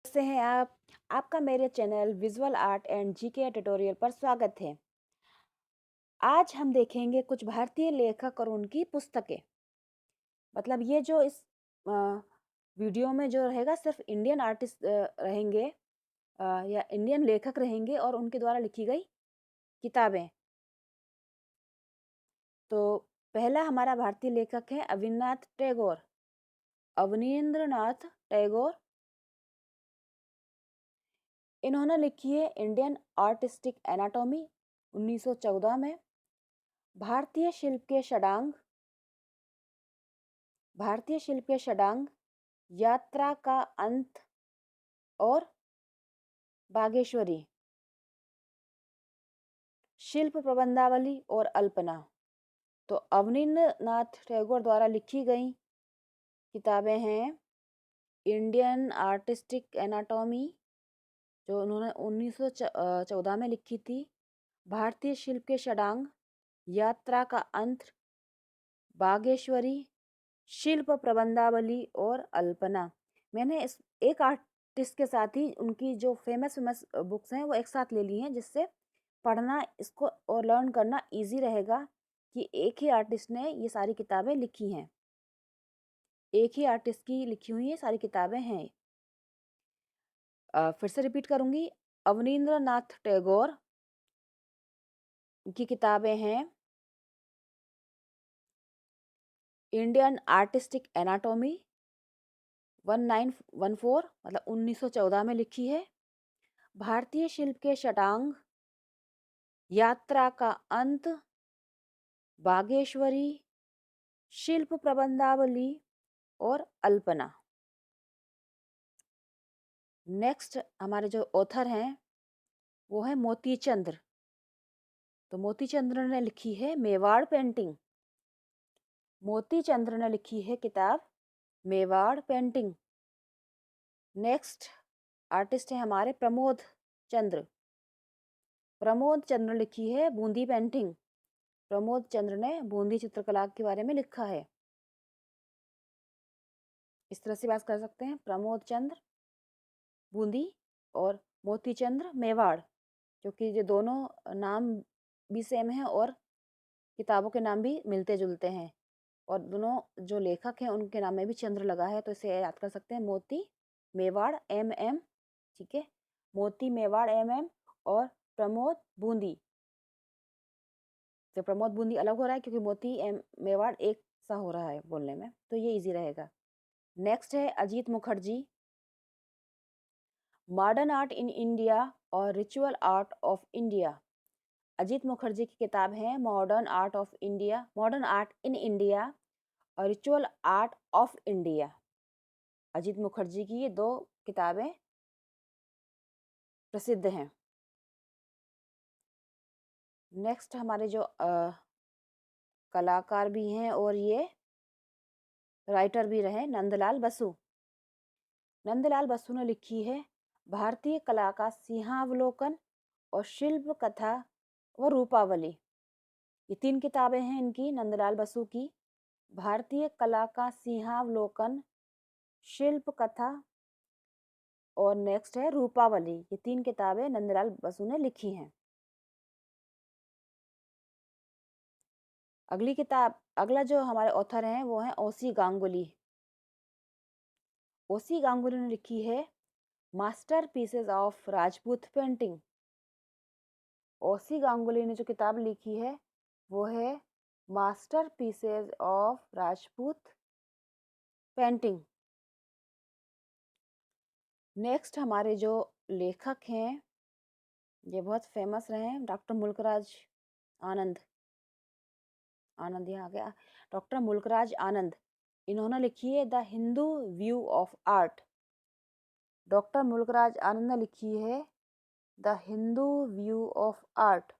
कैसे हैं आप? आपका मेरे channel visual art and GK tutorial पर स्वागत है। आज हम देखेंगे कुछ भारतीय लेखक और उनकी पुस्तकें। मतलब ये जो इस अ, वीडियो में जो रहेगा सिर्फ इंडियन आर्टिस्ट रहेंगे, या इंडियन लेखक रहेंगे और उनके द्वारा लिखी गई किताबें। तो पहला हमारा भारतीय लेखक है अविनाथ टैगोर, अवनींद्रनाथ टैगोर। इन्होंने लिखी है इंडियन आर्टिस्टिक एनाटॉमी 1914 में, भारतीय शिल्प के षडांग, भारतीय शिल्प के षडांग, यात्रा का अंत और बागेश्वरी, शिल्प प्रबंधावली और अल्पना। तो अवनींद्रनाथ टैगोर द्वारा लिखी गई किताबें हैं इंडियन आर्टिस्टिक एनाटॉमी, जो उन्होंने 1914 में लिखी थी, भारतीय शिल्प के षडांग, यात्रा का अंत, बागेश्वरी, शिल्प प्रबंधावली और अल्पना। मैंने इस एक आर्टिस्ट के साथ ही उनकी जो फेमस फेमस बुक्स हैं वो एक साथ ले ली हैं, जिससे पढ़ना इसको और लर्न करना इजी रहेगा कि एक ही आर्टिस्ट ने ये सारी किताबें लिखी हैं, एक ही आर्टिस्ट की लिखी हुई ये सारी किताबें हैं। फिर से रिपीट करूंगी, अवनींद्रनाथ टैगोर की किताबें हैं इंडियन आर्टिस्टिक एनाटॉमी 1914, मतलब 1914 में लिखी है, भारतीय शिल्प के षडांग, यात्रा का अंत, बागेश्वरी, शिल्प प्रबंधावली और अल्पना। नेक्स्ट हमारे जो ऑथर हैं वो है मोती चंद्र। तो मोती चंद्र ने लिखी है मेवाड़ पेंटिंग। मोती चंद्र ने लिखी है किताब मेवाड़ पेंटिंग। नेक्स्ट आर्टिस्ट है हमारे प्रमोद चंद्र। प्रमोद चंद्र लिखी है बूंदी पेंटिंग। प्रमोद चंद्र ने बूंदी चित्रकला के बारे में लिखा है। इस तरह से बात कर सकते हैं, प्रमोद चंद्र बूंदी और मोती चंद्र मेवाड़, क्योंकि ये दोनों नाम भी सेम है और किताबों के नाम भी मिलते जुलते हैं, और दोनों जो लेखक हैं उनके नाम में भी चंद्र लगा है, तो इसे याद कर सकते हैं मोती मेवाड़ MM। ठीक है, मोती मेवाड़ MM और प्रमोद बूंदी। तो प्रमोद बूंदी अलग हो रहा है क्योंकि मोती मेवाड़ एक सा हो रहा है बोलने में, तो ये इजी रहेगा। नेक्स्ट है Ajit Mukherjee, modern art in India और ritual art of India. Ajit Mukherjee की किताब है modern art of India, modern art in India और ritual art of India. Ajit Mukherjee की ये दो किताबें प्रसिद्ध हैं। नेक्स्ट हमारे जो कलाकार भी हैं और ये राइटर भी रहे, नंदलाल बसु। नंदलाल बसु ने लिखी है भारतीय कला का सिंहावलोकन और शिल्प कथा व रूपावली। ये 3 किताबें हैं इनकी, नंदलाल बसु की, भारतीय कला का सिंहावलोकन, शिल्प कथा और नेक्स्ट है रूपावली। ये 3 किताबें नंदलाल बसु ने लिखी हैं। अगली किताब, अगला जो हमारे ऑथर हैं वो हैं ओसी गांगुली। ओसी गांगुली ने लिखी है master pieces of Rajput painting. O C Ganguly ने जो किताब लिखी है वो है master pieces of Rajput painting. Next हमारे जो लेखक हैं ये बहुत फेमस रहे हैं, डॉक्टर मुल्कराज आनंद। आनंद यहाँ आ गया, डॉक्टर मुल्कराज आनंद। इन्होंने लिखी है the Hindu view of art. Doctor Mulk Raj Anand ने लिखी है the Hindu view of art.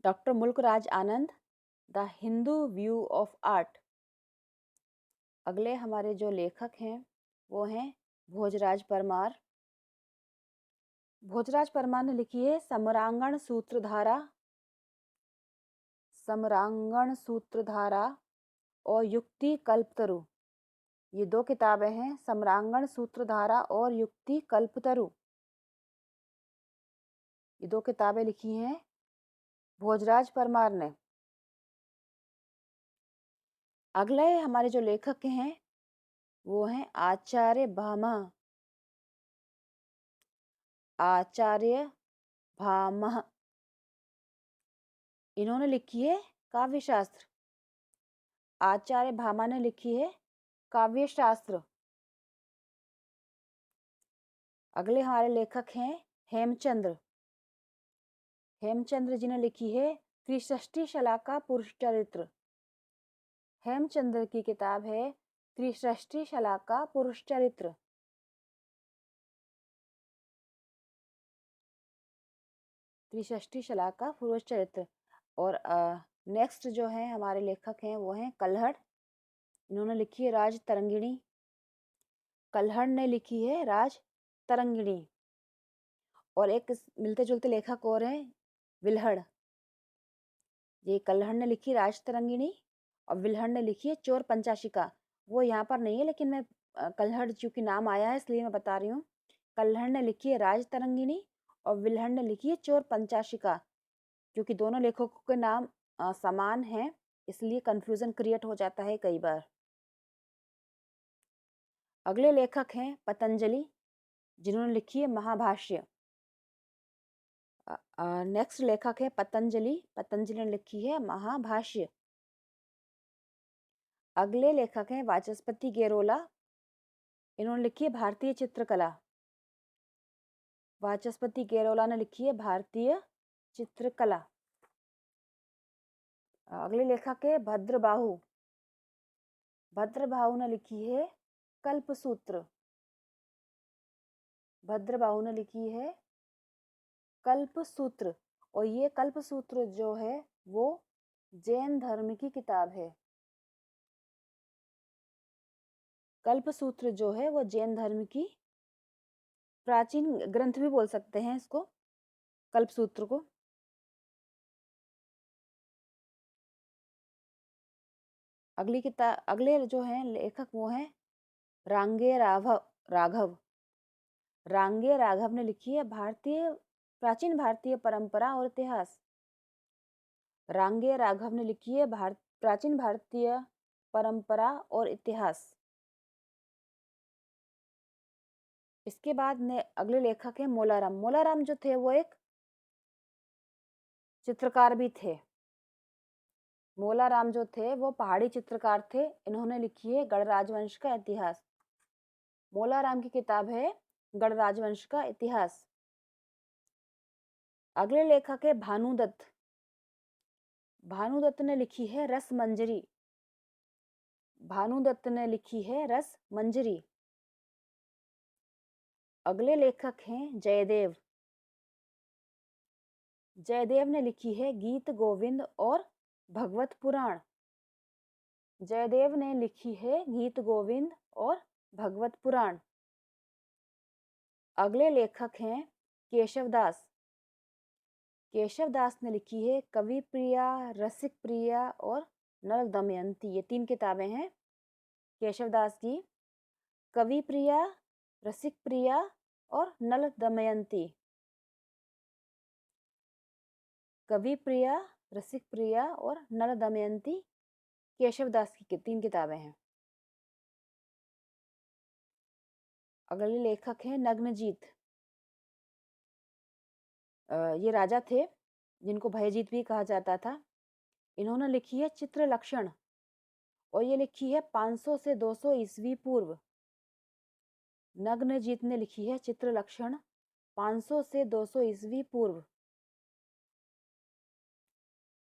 Doctor Mulk Raj Anand, the Hindu view of art. अगले हमारे जो लेखक हैं वो हैं भोजराज परमार। भोजराज परमार ने लिखी है समरांगण सूत्रधारा, समरांगण सूत्रधारा और युक्ति कल्पतरु। ये 2 किताबें हैं, सम्रांगण सूत्रधारा और युक्ति कल्पतरु। ये 2 किताबें लिखी हैं भोजराज परमार ने। अगले हमारे जो लेखक हैं वो हैं आचार्य भामा। आचार्य भामह। इन्होंने लिखी है काव्य शास्त्र। आचार्य भामा ने लिखी है काव्य शास्त्र। अगले हमारे लेखक हैं हेमचंद्र। हेमचंद्र जी ने लिखी है त्रिषष्टि शलाका पुरुष चरित्र। हेमचंद्र की किताब है त्रिषष्टि शलाका पुरुष चरित्र। त्रिषष्टि शलाका पुरुष चरित्र। और नेक्स्ट जो है हमारे लेखक हैं वो हैं कल्हड़। इन्होंने लिखी है राज तरंगिणी। कल्हड़ ने लिखी है राज तरंगिणी। और एक मिलते जुलते लेखक और हैं विल्हड़। ये कल्हड़ ने लिखी राज तरंगिणी और विल्हड़ ने लिखी है चोर पंचाशिका। वो यहाँ पर नहीं है लेकिन मैं कल्हड़ चूंकि नाम आया है इसलिए मैं बता रही हूँ। कल्हड़ ने लिखी है राज तरंगिणी और विल्हड़ ने लिखी है चोर पंचाशिका। क्योंकि दोनों लेखकों के नाम समान हैं इसलिए कंफ्यूजन क्रिएट हो जाता है कई बार। अगले लेखक हैं पतंजलि जिन्होंने लिखी है महाभाष्य। नेक्स्ट लेखक है पतंजलि। पतंजलि ने लिखी है महाभाष्य। अगले लेखक हैं वाचस्पति गेरोला। इन्होंने लिखी है भारतीय चित्रकला। वाचस्पति गेरोला ने लिखी है भारतीय चित्रकला। अगले लेखक है भद्रबाहु। भद्रबाहु ने लिखी है कल्पसूत्र। भद्रबाहु ने लिखी है कल्पसूत्र। और ये कल्पसूत्र जो है वो जैन धर्म की किताब है। कल्पसूत्र जो है वो जैन धर्म की प्राचीन ग्रंथ भी बोल सकते हैं इसको, कल्पसूत्र को। अगले जो हैं लेखक वो हैं रांगे राघव। रांगे राघव ने लिखी है प्राचीन भारतीय परंपरा और इतिहास। रांगे राघव ने लिखी है प्राचीन भारतीय परंपरा और इतिहास। इसके बाद ने अगले लेखक है मोलाराम। मोलाराम जो थे वो एक चित्रकार भी थे। मोलाराम जो थे वो पहाड़ी चित्रकार थे। इन्होंने लिखी है गढ़ राजवंश का इतिहास। मोलाराम की किताब है गढ़ राजवंश का इतिहास। अगले लेखक है भानुदत्त। भानुदत्त ने लिखी है रस मंजरी। भानुदत्त ने लिखी है रस मंजरी। अगले लेखक हैं जयदेव। जयदेव ने लिखी है गीत गोविंद और भगवत पुराण। जयदेव ने लिखी है गीत गोविंद और भगवत पुराण। अगले लेखक हैं केशवदास। केशवदास ने लिखी है कवि प्रिया, रसिक प्रिया और नल दमयंती। ये 3 किताबें हैं केशवदास की। कवि प्रिया, रसिक प्रिया और नल दमयंती। कवि प्रिया, रसिक प्रिया और नल दमयंती केशवदास की 3 किताबें हैं। अगले लेखक हैं नग्नजीत। ये राजा थे जिनको भयजीत भी कहा जाता था। इन्होंने लिखी है चित्र लक्षण और ये लिखी है 500 से 200 ईस्वी पूर्व। नग्नजीत ने लिखी है चित्र लक्षण 500 से 200 ईस्वी पूर्व।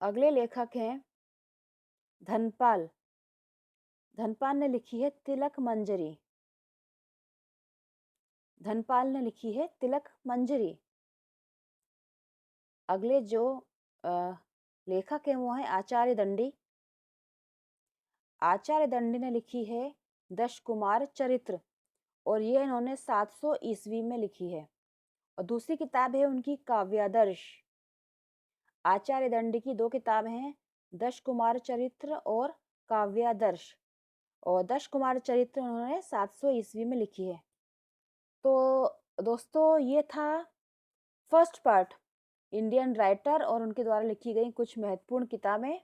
अगले लेखक हैं धनपाल। धनपाल ने लिखी है तिलक मंजरी। धनपाल ने लिखी है तिलक मंजरी। अगले जो लेखक हैं वो हैं आचार्य दंडी। आचार्य दंडी ने लिखी है दश कुमार चरित्र और ये इन्होंने 700 ईस्वी में लिखी है। और दूसरी किताब है उनकी काव्यादर्श। आचार्य दंडी की 2 किताब हैं दश कुमार चरित्र और काव्यादर्श। और दश कुमार चरित्र उन्होंने 700 ईस्वी में लिखी है। तो दोस्तों ये था फर्स्ट पार्ट, इंडियन राइटर और उनके द्वारा लिखी गई कुछ महत्वपूर्ण किताबें।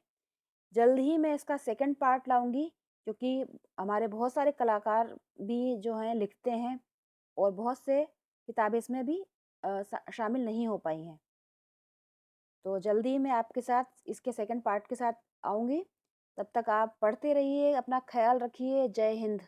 जल्द ही मैं इसका सेकंड पार्ट लाऊंगी, क्योंकि हमारे बहुत सारे कलाकार भी जो हैं लिखते हैं और बहुत से किताबें इसमें भी शामिल नहीं हो पाई हैं। तो जल्दी ही मैं आपके साथ इसके सेकंड पार्ट के साथ आऊँगी। तब तक आप पढ़ते रहिए, अपना ख्याल रखिए। जय हिंद।